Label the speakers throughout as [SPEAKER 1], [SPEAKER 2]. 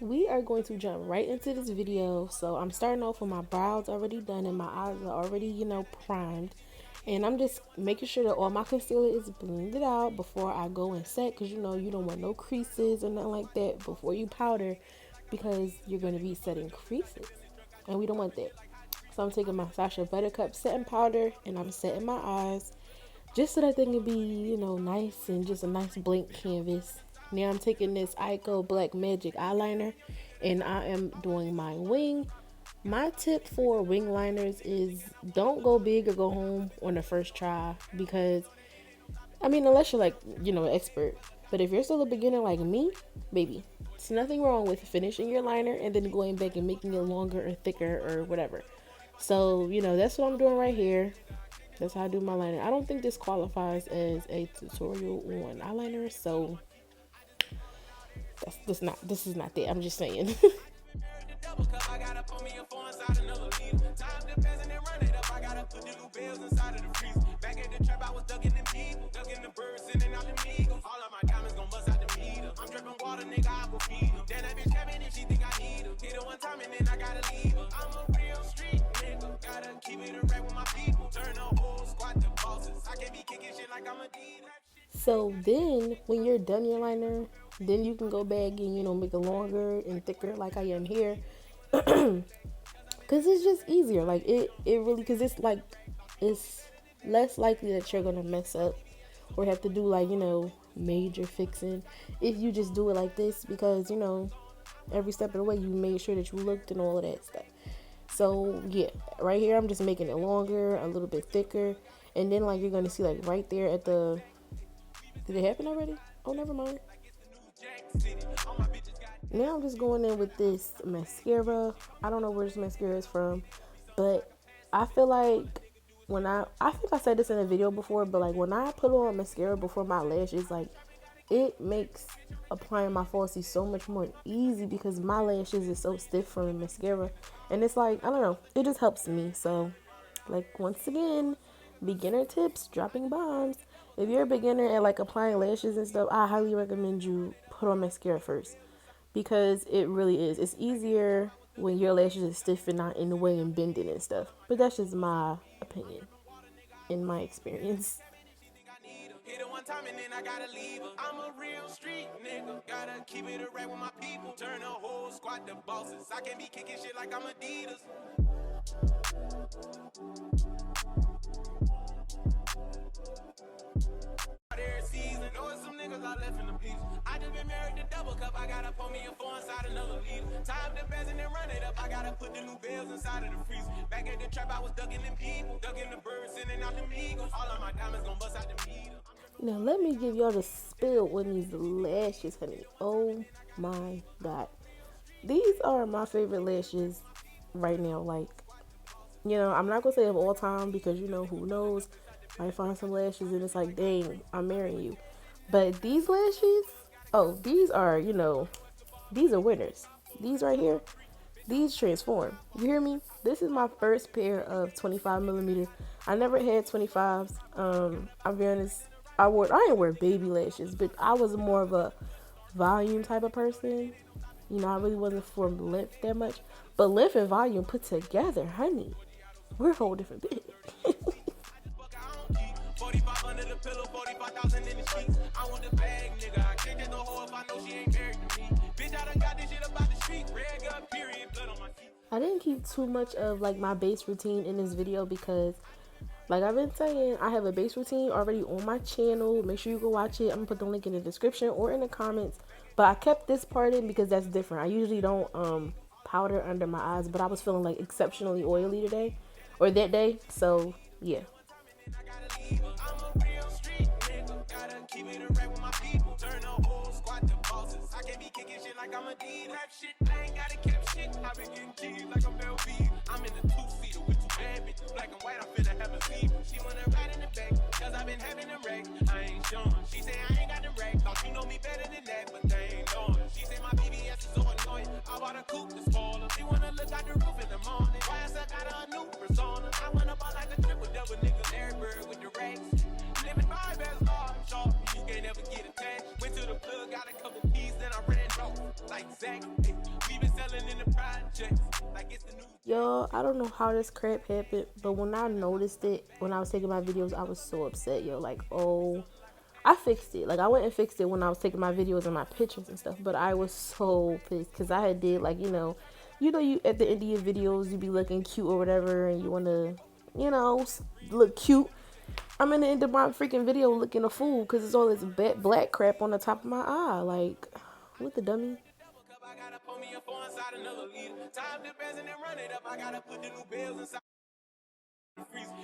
[SPEAKER 1] We are going to jump right into this video. So I'm starting off with my brows already done and my eyes are already, primed. And I'm just making sure that all my concealer is blended out before I go and set, because you don't want no creases or nothing like that before you powder, because you're going to be setting creases and we don't want that. So I'm taking my Sacha Buttercup setting powder and I'm setting my eyes just so that they can be, nice and just a nice blank canvas. Now I'm taking this Ico Black Magic eyeliner and I am doing my wing. My tip for wing liners is don't go big or go home on the first try, because unless you're like, an expert. But if you're still a beginner like me, baby, it's nothing wrong with finishing your liner and then going back and making it longer or thicker or whatever. So, that's what I'm doing right here. That's how I do my liner. I don't think this qualifies as a tutorial on eyeliner, so this is not that. I'm just saying. So then when you're done your liner, then you can go back and make it longer and thicker like I am here. Because it's just easier. Like it really, because it's like, it's less likely that you're gonna mess up or have to do like, major fixing if you just do it like this, because every step of the way you made sure that you looked and all of that stuff. So yeah, right here I'm just making it longer, a little bit thicker, and then like you're gonna see like right there at the, did it happen already? Oh, never mind. Now I'm just going in with this mascara. I don't know where this mascara is from, but I feel like I think I said this in a video before, but like when I put on mascara before my lashes, like it makes applying my falsies so much more easy, because my lashes is so stiff from the mascara, and it's like, I don't know, it just helps me. So like, once again, beginner tips, dropping bombs. If you're a beginner at like applying lashes and stuff, I highly recommend you put on mascara first, because it really is. It's easier when your lashes are stiff and not in the way and bending and stuff. But that's just my opinion in my experience. Hit it one time and then I gotta leave her. I'm a real street nigga. Gotta keep it a rap with my people. Turn the whole squad to bosses. I can't be kicking shit like I'm Adidas. I just been married to double cup. I gotta pour me a four inside another liter. Time to best and then run it up. I gotta put the new bells inside of the freezer. Back at the trap, I was ducking them people, ducking the birds, sending out them eagles. All of my diamonds gon' bust out the meter. Now let me give y'all the spill on these lashes, honey. Oh my god, these are my favorite lashes right now. Like, I'm not gonna say of all time, because who knows, I find some lashes and it's like, dang, I'm marrying you. But these lashes, oh, these are, these are winners. These right here, these transform. You hear me? This is my first pair of 25 millimeter. I never had 25s. I'll be honest, I didn't wear baby lashes, but I was more of a volume type of person. I really wasn't for length that much. But length and volume put together, honey, we're a whole different bitch. 45 under the pillow, 45,000 in the sheets. I want the bag, nigga. I can't get no hoe if I know she ain't married to me. Bitch, I done got this shit about the street. Red gut, period, blood on my feet. I didn't keep too much of like my base routine in this video, because like I've been saying, I have a base routine already on my channel. Make sure you go watch it. I'm gonna put the link in the description or in the comments. But I kept this part in because that's different. I usually don't powder under my eyes, but I was feeling like exceptionally oily today, or that day. So yeah. Keep it a rap with my people. Turn the whole squad to bosses. I can't be kicking shit like I'm Adidas. Rap shit, I ain't gotta cap shit. I been getting keys like I'm LV. I'm in the two-seater with two bad bitches. Black and white, I'm finna have a sleep. She wanna ride in the back, cause I been having them racks. I ain't showing. She say I ain't got them racks. Thought you know me better than that, but they ain't knowing. She say my BBS is so annoying. I bought a coupe to spoil her. She wanna look out the roof in the morning. Why I got her a new persona. I went up all like a triple double nigga. Larry Bird with the racks. Living by best law, short. You can't never get attached. Went to the plug, got a couple keys, then I ran off like Zach. y'all, I don't know how this crap happened, but when I noticed it, when I was taking my videos, I was so upset, yo. Like, oh, I fixed it. Like, I went and fixed it when I was taking my videos and my pictures and stuff. But I was so pissed because I had did, like, you at the end of your videos, you be looking cute or whatever, and you want to, look cute. I'm in the end of my freaking video looking a fool because it's all this black crap on the top of my eye. Like, what the dummy?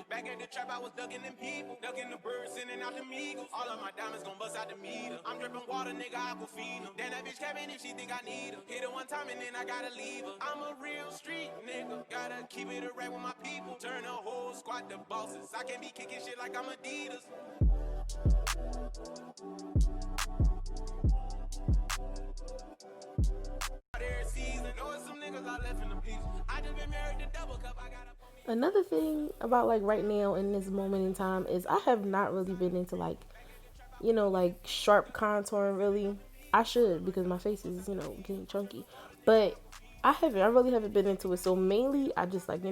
[SPEAKER 1] Back at the trap, I was ducking them people, ducking the birds, sending out the eagles. All of my diamonds gon' bust out the meter. I'm dripping water, nigga, I will feed them. Then that bitch cabin if she think I need her. Hit her one time and then I gotta leave her. I'm a real street nigga, gotta keep it a rap with my people. Turn the whole squad to bosses. I can't be kicking shit like I'm Adidas. Another thing about like right now in this moment in time is I have not really been into like, like sharp contouring really. I should because my face is, getting chunky. But I really haven't been into it. So mainly I just like,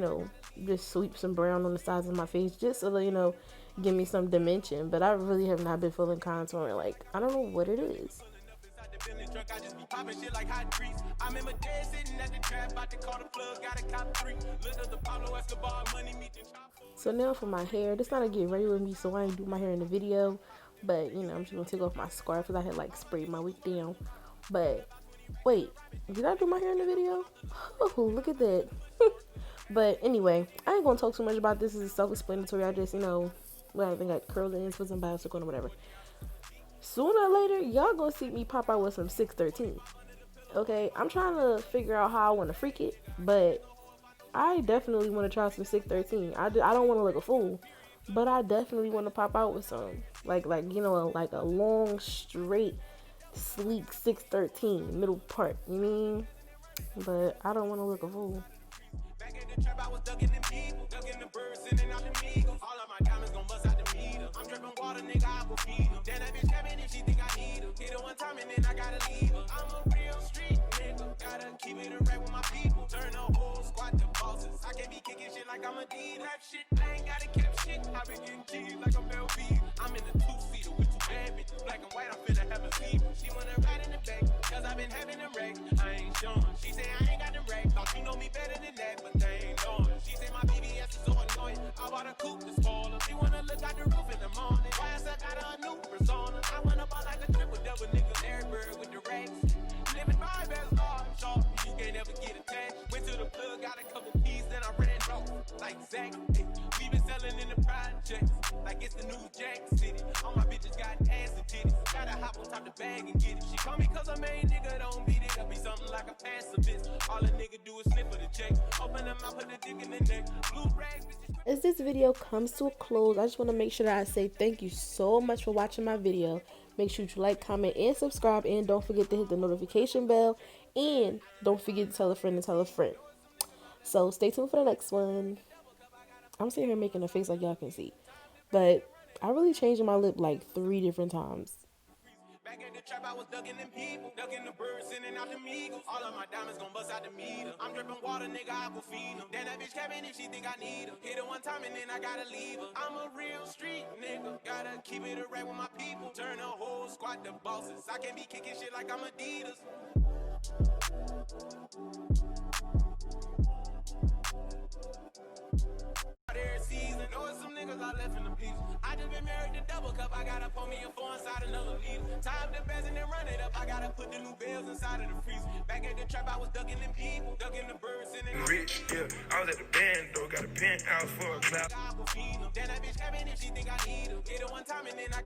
[SPEAKER 1] just sweep some brown on the sides of my face just so that, give me some dimension. But I really have not been feeling contouring. Like, I don't know what it is. I just be popping shit like hot grease. I remember dead sitting at the trap, about to call the plug, got a cop 3. Look at the Pablo Escobar, money meet the chopper. So now for my hair, this not a get ready with me, so I ain't do my hair in the video. But, I'm just gonna take off my scarf because I had like sprayed my wig down. But, wait, did I do my hair in the video? Oh, look at that. But anyway, I ain't gonna talk too much about this. This is self-explanatory. I just, I think I curled the ends for some bicycle or whatever. Sooner or later, y'all gonna see me pop out with some 613. Okay, I'm trying to figure out how I want to freak it, but I definitely want to try some 613. I don't want to look a fool, but I definitely want to pop out with some like like a long, straight, sleek 613 middle part. You mean? But I don't want to look a fool. Back at the trap, I was ducking them people, ducking the birds, sending out the eagles. All of my diamonds gon' bust out the meter. I'm dripping water, nigga, I will feed them. Then that bitch cabin if she think I need her. Hit her one time and then I gotta leave her. I'm a real street nigga, gotta keep it a rap with my people. Turn the whole squad to bosses. I can't be kicking shit like I'm Adidas. Rap shit, I ain't gotta cap shit. I been getting keys like I'm LV. I'm in the two-seater with two bad bitches. Black and white, I'm finna have a sleep. She wanna ride in the back, cause I been having them racks. I ain't showing. She say I ain't got them racks. Thought you know me better than that, but they ain't knowing. She say my BBS is so annoying. I bought a coupe to spoil her. She wanna look out the roof in the morning. Why I got a new persona? I went up on like a triple double nigga. Larry Bird with the racks. Living my best life, short. You can't ever get attached. Went to the plug, got a couple keys, then I ran off. Like Zach, hey, we been selling in the projects. Like it's the new Jack City. All my bitches got ass and titties. Gotta hop on top the bag and get it. She call me cause her main nigga don't beat it. It'll be something like a pacifist. All a nigga do is slip for the check. Open them out, put the dick in the neck. Blue rags, as this video comes to a close, I just want to make sure that I say thank you so much for watching my video. Make sure you like, comment, and subscribe. And don't forget to hit the notification bell. And don't forget to tell a friend to tell a friend. So stay tuned for the next one. I'm sitting here making a face like y'all can see. But I really changed my lip like 3 different times. Back at the trap, I was ducking them people, ducking the birds, sending out the eagles. All of my diamonds gon' bust out the meter. I'm dripping water, nigga, I will feed them. Then that bitch cabin if she think I need her. Hit her one time and then I gotta leave her. I'm a real street nigga, gotta keep it a rap with my people. Turn the whole squad to bosses. I can't be kicking shit like I'm Adidas. Season. Know some niggas I left in the beach. I just been married to double cup. I gotta pour me a 4 inside another liter. Time the best and then run it up. I gotta put the new bells inside of the freezer. Back at the trap, I was ducking them people, ducking the birds and then rich. Yeah, I was at the band though, got a penthouse for a cloud. Then that bitch cabin if she think I need her. Hit her one time and then I